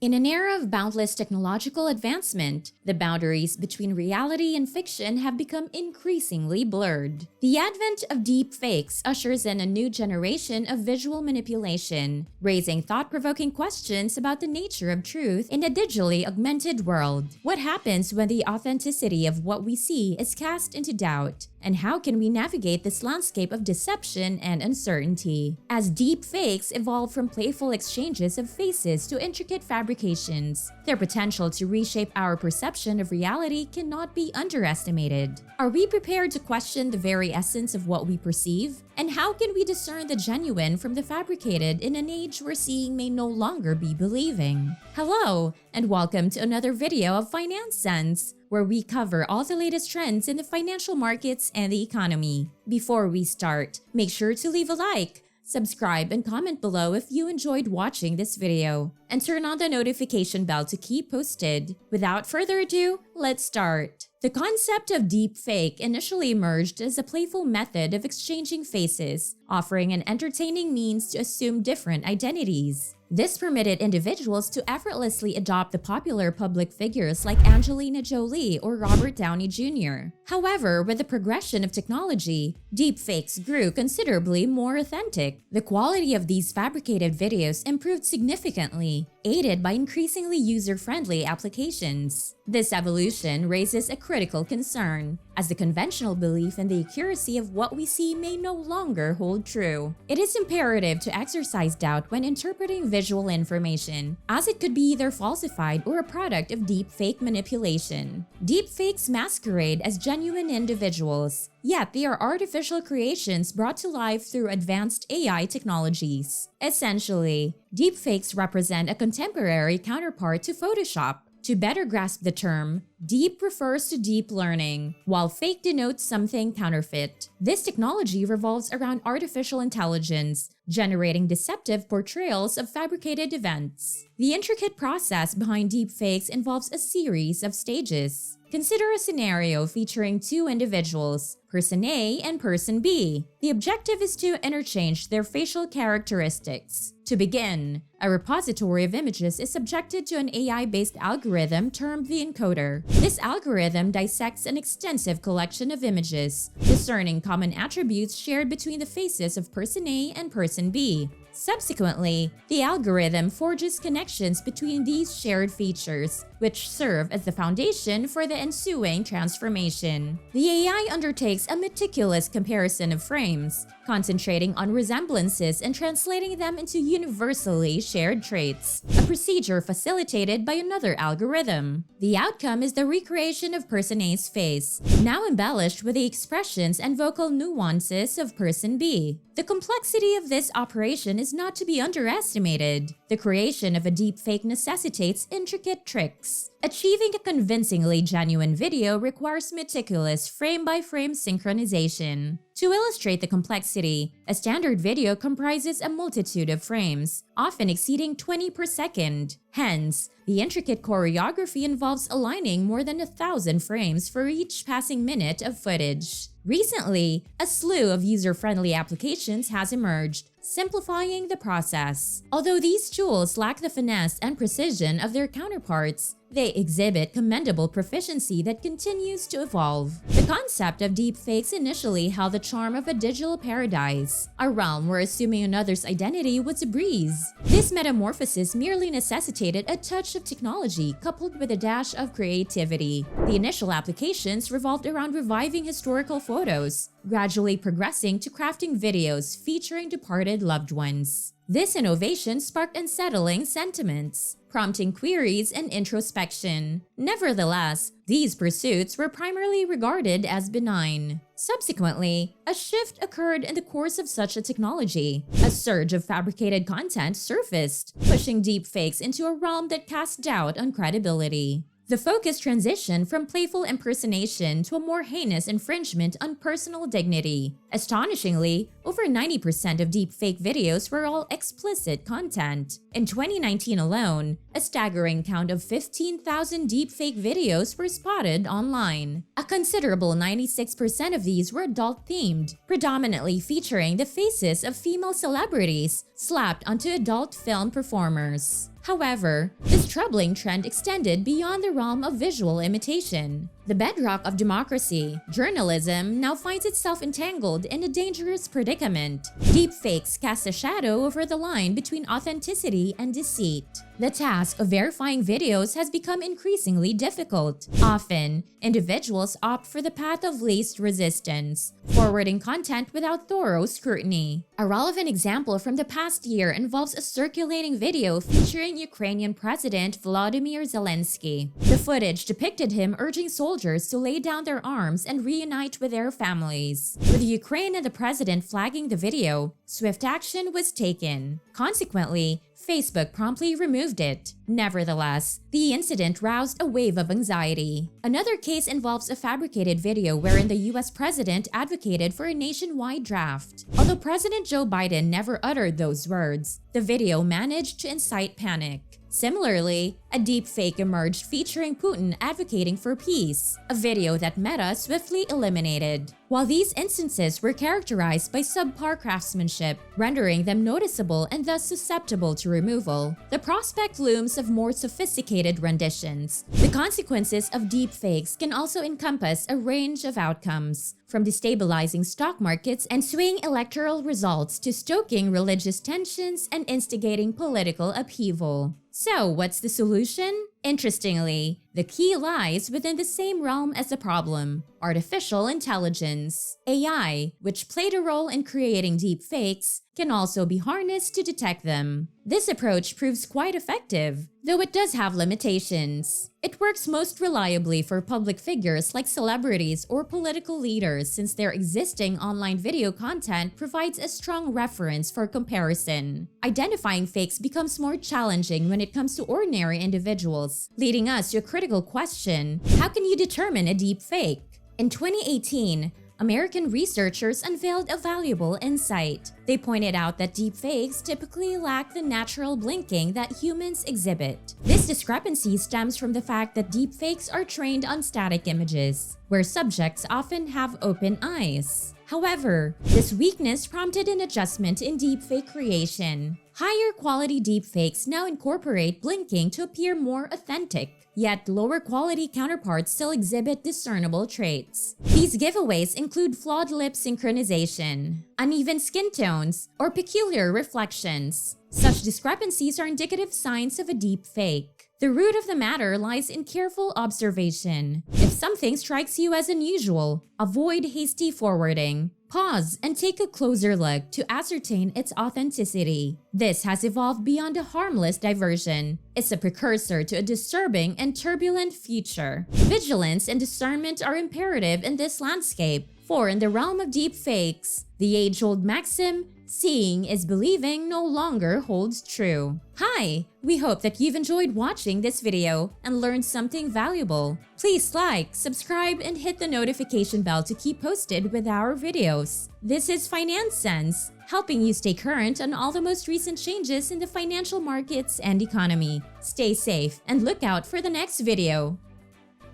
In an era of boundless technological advancement, the boundaries between reality and fiction have become increasingly blurred. The advent of deepfakes ushers in a new generation of visual manipulation, raising thought-provoking questions about the nature of truth in a digitally augmented world. What happens when the authenticity of what we see is cast into doubt? And how can we navigate this landscape of deception and uncertainty? As deepfakes evolve from playful exchanges of faces to intricate fabrications, their potential to reshape our perception of reality cannot be underestimated. Are we prepared to question the very essence of what we perceive? And how can we discern the genuine from the fabricated in an age where seeing may no longer be believing? Hello, and welcome to another video of Finance Sense, where we cover all the latest trends in the financial markets and the economy. Before we start, make sure to leave a like, subscribe, and comment below if you enjoyed watching this video, and turn on the notification bell to keep posted. Without further ado, let's start. The concept of deepfake initially emerged as a playful method of exchanging faces, offering an entertaining means to assume different identities. This permitted individuals to effortlessly adopt the popular public figures like Angelina Jolie or Robert Downey Jr. However, with the progression of technology, deepfakes grew considerably more authentic. The quality of these fabricated videos improved significantly, aided by increasingly user-friendly applications. This evolution raises a critical concern, as the conventional belief in the accuracy of what we see may no longer hold true. It is imperative to exercise doubt when interpreting visual information, as it could be either falsified or a product of deepfake manipulation. Deepfakes masquerade as genuine individuals, yet they are artificial creations brought to life through advanced AI technologies. Essentially, deepfakes represent a contemporary counterpart to Photoshop. To better grasp the term, deep refers to deep learning, while fake denotes something counterfeit. This technology revolves around artificial intelligence, generating deceptive portrayals of fabricated events. The intricate process behind deepfakes involves a series of stages. Consider a scenario featuring two individuals, person A and person B. The objective is to interchange their facial characteristics. To begin, a repository of images is subjected to an AI-based algorithm termed the encoder. This algorithm dissects an extensive collection of images, discerning common attributes shared between the faces of person A and person B. Subsequently, the algorithm forges connections between these shared features, which serve as the foundation for the ensuing transformation. The AI undertakes a meticulous comparison of frames, concentrating on resemblances and translating them into universally shared traits, a procedure facilitated by another algorithm. The outcome is the recreation of person A's face, now embellished with the expressions and vocal nuances of person B. The complexity of this operation is not to be underestimated. The creation of a deepfake necessitates intricate tricks. Achieving a convincingly genuine video requires meticulous frame-by-frame synchronization. To illustrate the complexity, a standard video comprises a multitude of frames, often exceeding 20 per second. Hence, the intricate choreography involves aligning more than 1,000 frames for each passing minute of footage. Recently, a slew of user-friendly applications has emerged, simplifying the process. Although these tools lack the finesse and precision of their counterparts, they exhibit commendable proficiency that continues to evolve. The concept of deepfakes initially held the charm of a digital paradise, a realm where assuming another's identity was a breeze. This metamorphosis merely necessitated a touch of technology coupled with a dash of creativity. The initial applications revolved around reviving historical photos, gradually progressing to crafting videos featuring departed loved ones. This innovation sparked unsettling sentiments, prompting queries and introspection. Nevertheless, these pursuits were primarily regarded as benign. Subsequently, a shift occurred in the course of such a technology. A surge of fabricated content surfaced, pushing deepfakes into a realm that cast doubt on credibility. The focus transitioned from playful impersonation to a more heinous infringement on personal dignity. Astonishingly, over 90% of deepfake videos were all explicit content. In 2019 alone, a staggering count of 15,000 deepfake videos were spotted online. A considerable 96% of these were adult-themed, predominantly featuring the faces of female celebrities slapped onto adult film performers. However, this troubling trend extended beyond the realm of visual imitation. The bedrock of democracy, journalism, now finds itself entangled in a dangerous predicament. Deepfakes cast a shadow over the line between authenticity and deceit. The task of verifying videos has become increasingly difficult. Often, individuals opt for the path of least resistance, forwarding content without thorough scrutiny. A relevant example from the past year involves a circulating video featuring Ukrainian President Volodymyr Zelensky. The footage depicted him urging soldiers to lay down their arms and reunite with their families. With Ukraine and the president flagging the video, swift action was taken. Consequently, Facebook promptly removed it. Nevertheless, the incident roused a wave of anxiety. Another case involves a fabricated video wherein the US president advocated for a nationwide draft. Although President Joe Biden never uttered those words, the video managed to incite panic. Similarly, a deepfake emerged featuring Putin advocating for peace, a video that Meta swiftly eliminated. While these instances were characterized by subpar craftsmanship, rendering them noticeable and thus susceptible to removal, the prospect looms of more sophisticated renditions. The consequences of deepfakes can also encompass a range of outcomes, from destabilizing stock markets and swaying electoral results to stoking religious tensions and instigating political upheaval. So, what's the solution? Interestingly, the key lies within the same realm as the problem: artificial intelligence. AI, which played a role in creating deepfakes, can also be harnessed to detect them. This approach proves quite effective, though it does have limitations. It works most reliably for public figures like celebrities or political leaders, since their existing online video content provides a strong reference for comparison. Identifying fakes becomes more challenging when it comes to ordinary individuals, leading us to a critical question: how can you determine a deep fake? In 2018, American researchers unveiled a valuable insight. They pointed out that deepfakes typically lack the natural blinking that humans exhibit. This discrepancy stems from the fact that deepfakes are trained on static images, where subjects often have open eyes. However, this weakness prompted an adjustment in deepfake creation. Higher quality deepfakes now incorporate blinking to appear more authentic, yet lower quality counterparts still exhibit discernible traits. These giveaways include flawed lip synchronization, uneven skin tones, or peculiar reflections. Such discrepancies are indicative signs of a deep fake. The root of the matter lies in careful observation. If something strikes you as unusual, avoid hasty forwarding. Pause and take a closer look to ascertain its authenticity. This has evolved beyond a harmless diversion. It's a precursor to a disturbing and turbulent future. Vigilance and discernment are imperative in this landscape, for in the realm of deep fakes, the age-old maxim, "Seeing is believing," no longer holds true. Hi! We hope that you've enjoyed watching this video and learned something valuable. Please like, subscribe, and hit the notification bell to keep posted with our videos. This is Finance Sense, helping you stay current on all the most recent changes in the financial markets and economy. Stay safe and look out for the next video.